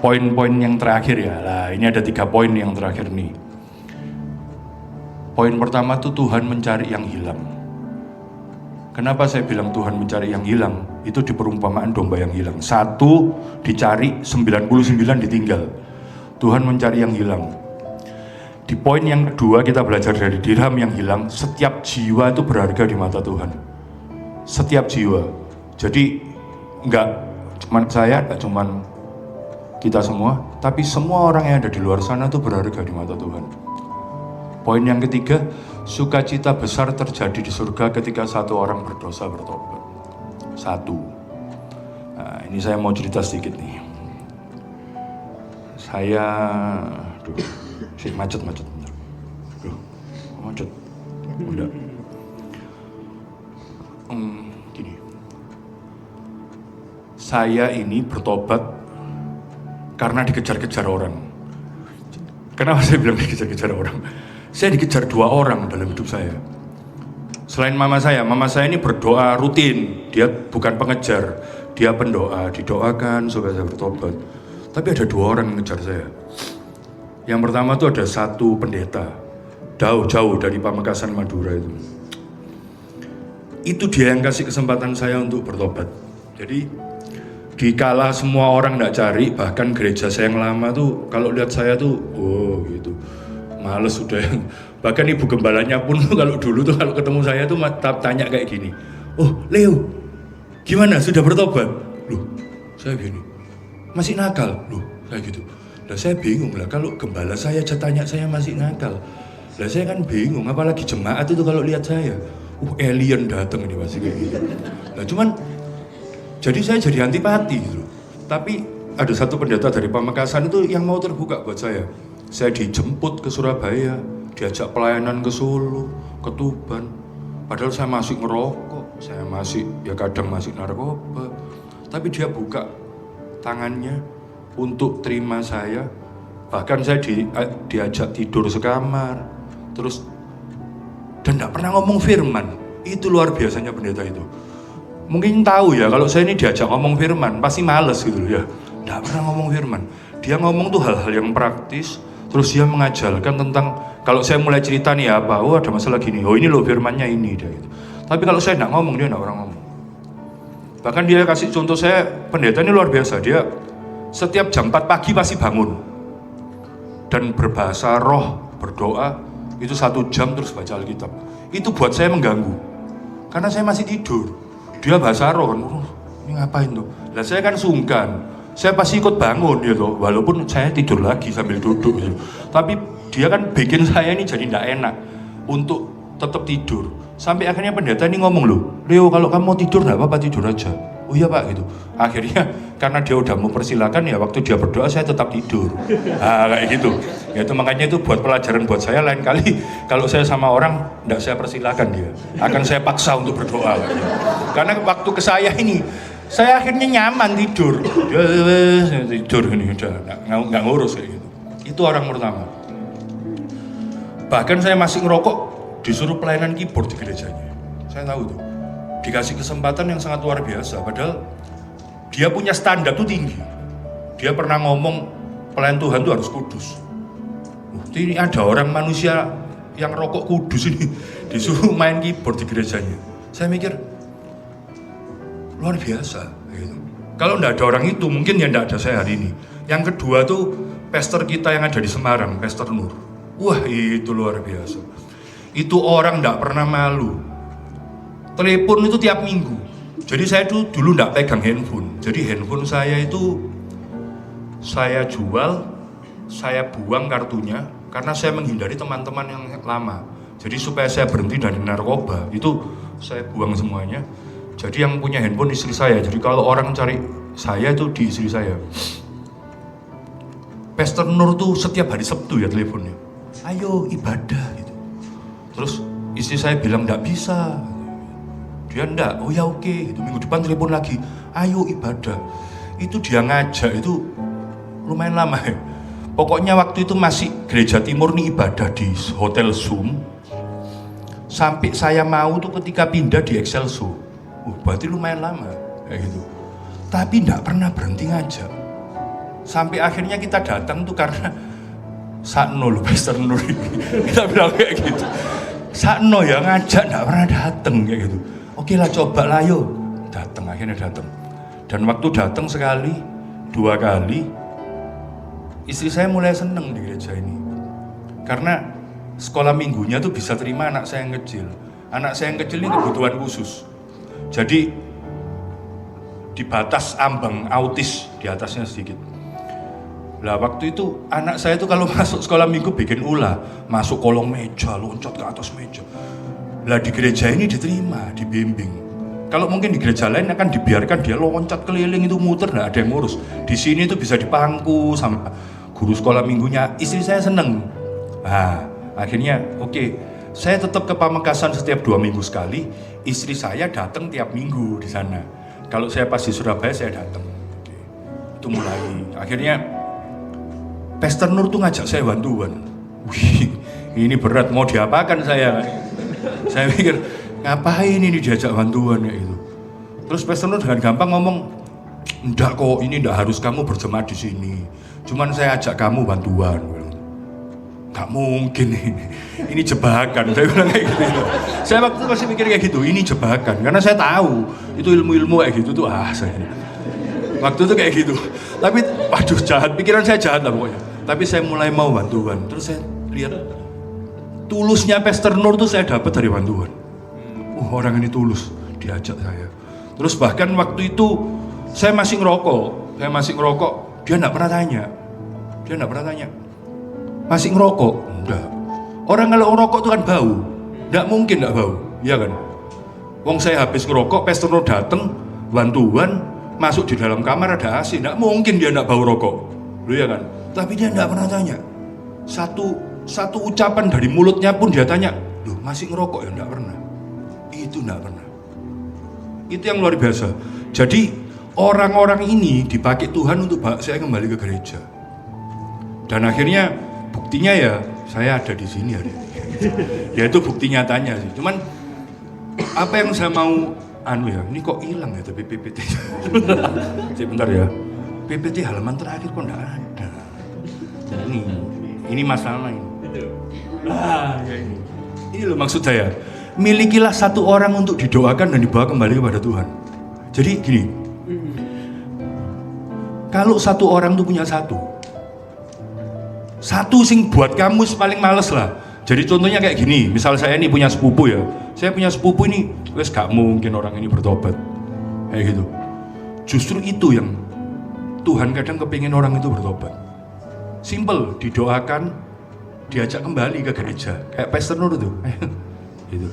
poin-poin yang terakhir ya. Nah, ini ada 3 poin yang terakhir nih. Poin pertama tuh Tuhan mencari yang hilang. Kenapa saya bilang Tuhan mencari yang hilang? Itu di perumpamaan domba yang hilang. 1 dicari, 99 ditinggal. Tuhan mencari yang hilang. Di poin yang kedua kita belajar dari dirham yang hilang. Setiap jiwa itu berharga di mata Tuhan. Setiap jiwa. Jadi enggak cuma saya, enggak cuma kita semua, tapi semua orang yang ada di luar sana itu berharga di mata Tuhan. Poin yang ketiga, sukacita besar terjadi di surga ketika satu orang berdosa bertobat. 1. Nah, ini saya mau cerita sedikit nih. Saya, macet. Macet. Udah. Gini. Saya ini bertobat karena dikejar-kejar orang. Kenapa saya bilang dikejar-kejar orang? Saya dikejar 2 orang dalam hidup saya. Selain mama saya ini berdoa rutin. Dia bukan pengejar, dia pendoa, didoakan supaya saya bertobat. Tapi ada 2 orang yang mengejar saya. Yang pertama itu ada 1 pendeta, jauh dari Pamekasan Madura itu. Itu dia yang kasih kesempatan saya untuk bertobat. Jadi dikala semua orang tidak cari, bahkan gereja saya yang lama tuh kalau lihat saya tuh, gitu, males sudah. Bahkan ibu gembalanya pun kalau dulu tuh kalau ketemu saya tuh tanya kayak gini, Leo, gimana sudah bertobat? Loh, saya gini, masih nakal? Loh, kayak gitu. Lah saya bingung lah kalau gembala saya tanya saya masih nakal. Lah saya kan bingung, apalagi jemaat itu kalau lihat saya, alien datang ini masih kayak gitu. Lah cuman jadi saya jadi antipati gitu. Tapi ada 1 pendeta dari Pamekasan itu yang mau terbuka buat saya. Saya dijemput ke Surabaya, diajak pelayanan ke Solo, ke Tuban. Padahal saya masih ngerokok, saya masih kadang masih narkoba. Tapi dia buka tangannya untuk terima saya. Bahkan saya diajak tidur sekamar. Terus dan tidak pernah ngomong firman. Itu luar biasanya pendeta itu. Mungkin tahu ya, kalau saya ini diajak ngomong firman, pasti males gitu ya. Nggak pernah ngomong firman. Dia ngomong tuh hal-hal yang praktis, terus dia mengajarkan tentang, kalau saya mulai cerita nih apa, ada masalah gini, ini loh firmannya ini, dia gitu. Tapi kalau saya nggak ngomong, dia nggak pernah ngomong. Bahkan dia kasih contoh saya, pendeta ini luar biasa, dia setiap jam 4 pagi pasti bangun. Dan berbahasa roh, berdoa, itu 1 jam terus baca Alkitab. Itu buat saya mengganggu, karena saya masih tidur. Dia bahasa roh kan, ini ngapain tuh? Lah saya kan sungkan, saya pasti ikut bangun gitu, walaupun saya tidur lagi sambil duduk gitu. Tapi dia kan bikin saya ini jadi tidak enak untuk tetap tidur. Sampai akhirnya pendeta ini ngomong, loh, Leo kalau kamu mau tidur nggak apa-apa, tidur aja. Oh iya Pak gitu. Akhirnya karena dia udah mempersilahkan ya, waktu dia berdoa saya tetap tidur. Kayak gitu. Ya itu makanya itu buat pelajaran buat saya, lain kali kalau saya sama orang enggak saya persilahkan dia. Akan saya paksa untuk berdoa. Karena waktu ke saya ini, saya akhirnya nyaman tidur. Tidur ini udah enggak ngurus kayak gitu. Itu orang pertama. Bahkan saya masih ngerokok, disuruh pelayanan keyboard di gerejanya. Saya tahu tuh, dikasih kesempatan yang sangat luar biasa. Padahal dia punya standar tuh tinggi. Dia pernah ngomong pelayan Tuhan tuh harus kudus. Ini ada orang manusia yang rokok kudus ini disuruh main keyboard di gerejanya. Saya mikir luar biasa. Gitu. Kalau nggak ada orang itu, mungkin ya nggak ada saya hari ini. Yang kedua tuh pastor kita yang ada di Semarang, Pastor Nur. Wah itu luar biasa. Itu orang nggak pernah malu. Telepon itu tiap minggu. Jadi saya tuh dulu nggak pegang handphone. Jadi handphone saya itu saya jual, saya buang kartunya karena saya menghindari teman-teman yang lama. Jadi supaya saya berhenti dari narkoba, itu saya buang semuanya. Jadi yang punya handphone istri saya. Jadi kalau orang cari saya itu di istri saya. Pastor Nur tuh setiap hari Sabtu ya teleponnya. Ayo ibadah gitu. Terus istri saya bilang enggak bisa. Dia enggak, oh ya oke. Itu minggu depan telepon lagi. Ayo ibadah. Itu dia ngajak itu lumayan lama ya. Pokoknya waktu itu masih Gereja Timur nih ibadah di Hotel Zoom. Sampai saya mau tuh ketika pindah di Excelso. Berarti lumayan lama kayak gitu. Tapi enggak pernah berhenti ngajak. Sampai akhirnya kita datang tuh karena Sakno loh, Pastor Nur ini. Kita bilang kayak gitu. Sakno ya ngajak, enggak pernah datang kayak gitu. Oke lah coba lah yuk. Datang, akhirnya datang. Dan waktu datang sekali, 2 kali, istri saya mulai seneng di gereja ini. Karena sekolah minggunya tuh bisa terima anak saya yang kecil. Anak saya yang kecil ini kebutuhan khusus. Jadi di batas ambang autis di atasnya sedikit. Lah waktu itu anak saya itu kalau masuk sekolah minggu bikin ulah, masuk kolong meja, loncat ke atas meja. Lah di gereja ini diterima, dibimbing. Kalau mungkin di gereja lain akan dibiarkan dia loncat keliling itu muter, nggak ada yang ngurus. Di sini itu bisa dipangku sama guru sekolah minggunya. Istri saya seneng. Nah akhirnya oke, saya tetap ke Pamekasan setiap 2 minggu sekali. Istri saya datang tiap minggu di sana. Kalau saya pas di Surabaya saya datang. Itu mulai akhirnya Pastor Nur tuh ngajak saya bantuan. Wih, ini berat, mau diapakan saya? Saya pikir, ngapain ini diajak bantuan ya itu. Terus Pastor Nur dengan gampang ngomong, enggak kok, ini enggak harus kamu berjemaat di sini. Cuman saya ajak kamu bantuan. Enggak mungkin ini jebakan. Saya bilang kayak gitu. Saya waktu itu masih mikir kayak gitu, ini jebakan. Karena saya tahu, itu ilmu-ilmu kayak gitu tuh, saya. Waktu itu kayak gitu. Tapi waduh jahat, pikiran saya jahat lah pokoknya. Tapi saya mulai mau bantuan. Terus saya lihat tulusnya Pastor Nur tuh saya dapat dari bantuan. Orang ini tulus, diajak saya. Terus bahkan waktu itu saya masih ngerokok. Dia enggak pernah tanya. Masih ngerokok? Enggak. Orang kalau ngerokok itu kan bau. Enggak mungkin enggak bau, iya kan? Wong saya habis ngerokok, Pastor Nur datang bantuan, masuk di dalam kamar ada AC, enggak mungkin dia enggak bau rokok. Loh ya kan? Tapi dia enggak pernah tanya. Satu ucapan dari mulutnya pun dia tanya, "Loh, masih ngerokok ya?" Enggak pernah. Itu enggak pernah. Itu yang luar biasa. Jadi orang-orang ini dipakai Tuhan untuk bawa saya kembali ke gereja. Dan akhirnya buktinya ya saya ada di sini hari ini. Ya itu bukti nyatanya sih. Cuman apa yang saya mau ini kok hilang ya tapi PPT. Sebentar ya. PPT halaman terakhir kok enggak ada. Ini masalah ini. Ya ini. Ini loh maksud saya. Milikilah satu orang untuk didoakan dan dibawa kembali kepada Tuhan. Jadi gini. Kalau satu orang tuh punya satu sing buat kamu paling males lah. Jadi contohnya kayak gini, misal saya ini punya sepupu ya. Saya punya sepupu ini, wes gak mungkin orang ini bertobat. Kayak gitu. Justru itu yang Tuhan kadang kepingin orang itu bertobat. Simple, didoakan, diajak kembali ke gereja. Kayak Pastor Nur itu. Gitu.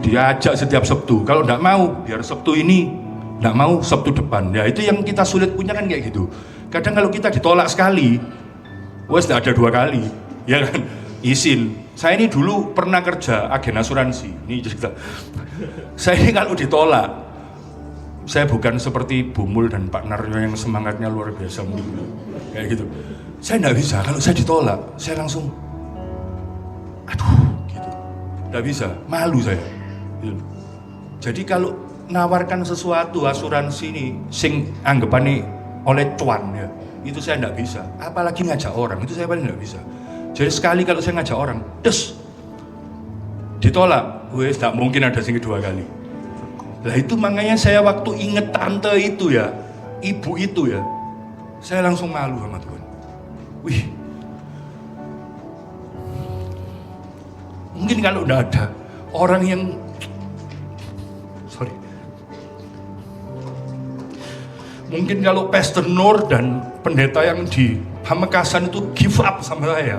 Diajak setiap Sabtu. Kalau enggak mau, biar Sabtu ini enggak mau, Sabtu depan. Ya itu yang kita sulit punya kan kayak gitu. Kadang kalau kita ditolak sekali, wes enggak ada 2 kali. Ya kan? Izin. Saya ini dulu pernah kerja agen asuransi. Ini cerita. Saya ini kalau ditolak, saya bukan seperti Bumul dan Pak Naryo yang semangatnya luar biasa kayak gitu. Saya enggak bisa. Kalau saya ditolak, saya langsung Nggak bisa, malu saya. Gitu. Jadi kalau nawarkan sesuatu asuransi ini, sing anggapannya oleh cuan ya, itu saya nggak bisa. Apalagi ngajak orang, itu saya paling nggak bisa. Jadi sekali kalau saya ngajak orang, ditolak, wes tak mungkin ada sing kedua kali. Lah itu makanya saya waktu inget tante itu ya, ibu itu ya, saya langsung malu sama Tuhan. Wih, mungkin kalau udah ada orang yang, mungkin kalau Pastor Nur dan pendeta yang di Pamekasan itu give up sama saya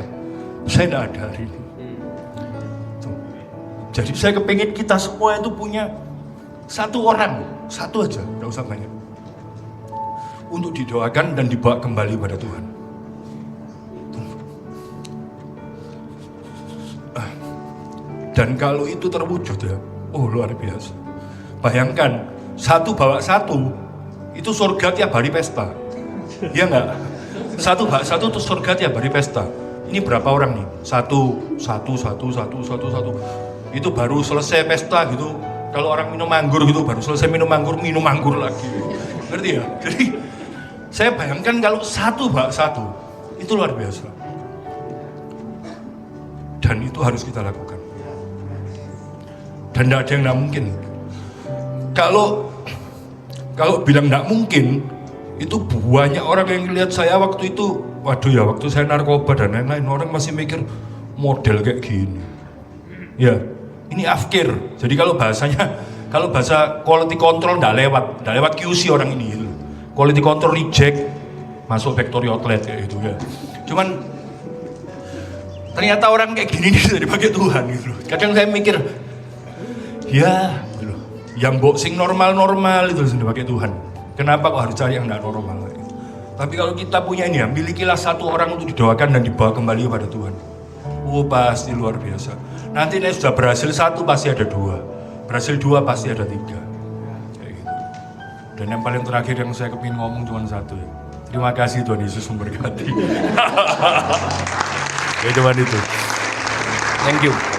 tidak ada hari ini. Jadi saya kepingin kita semua itu punya satu orang, satu aja, tidak usah banyak, untuk didoakan dan dibawa kembali pada Tuhan. Dan kalau itu terwujud ya, oh luar biasa. Bayangkan, satu bawa satu, itu surga tiap hari pesta. Iya enggak? Satu bawa satu itu surga tiap hari pesta. Ini berapa orang nih? Satu. Itu baru selesai pesta gitu. Kalau orang minum anggur gitu, baru selesai minum anggur lagi. Ngerti ya? Jadi, saya bayangkan kalau satu bawa satu, itu luar biasa. Dan itu harus kita lakukan. Dan tidak ada yang tidak mungkin. Kalau bilang tidak mungkin, itu banyak orang yang lihat saya waktu itu, waduh ya, waktu saya narkoba dan lain-lain, orang masih mikir model kayak gini. Ya, ini afkir. Jadi kalau bahasa quality control tidak lewat QC orang ini. Quality control reject, masuk factory outlet kayak gitu ya. Cuman ternyata orang kayak gini bisa dipakai Tuhan gitu. Kadang saya mikir, ya, gitu. Yang boxing normal itu sudah pakai Tuhan. Kenapa kok harus cari yang tidak normal? Tapi kalau kita punya ini ya, milikilah satu orang untuk didoakan dan dibawa kembali kepada Tuhan. Oh pasti luar biasa. Nanti ini sudah berhasil satu pasti ada dua, berhasil dua pasti ada tiga. Kayak gitu. Dan yang paling terakhir yang saya kepingin ngomong cuma satu ya. Terima kasih Tuhan Yesus memberkati. Ya cuma itu. Thank you.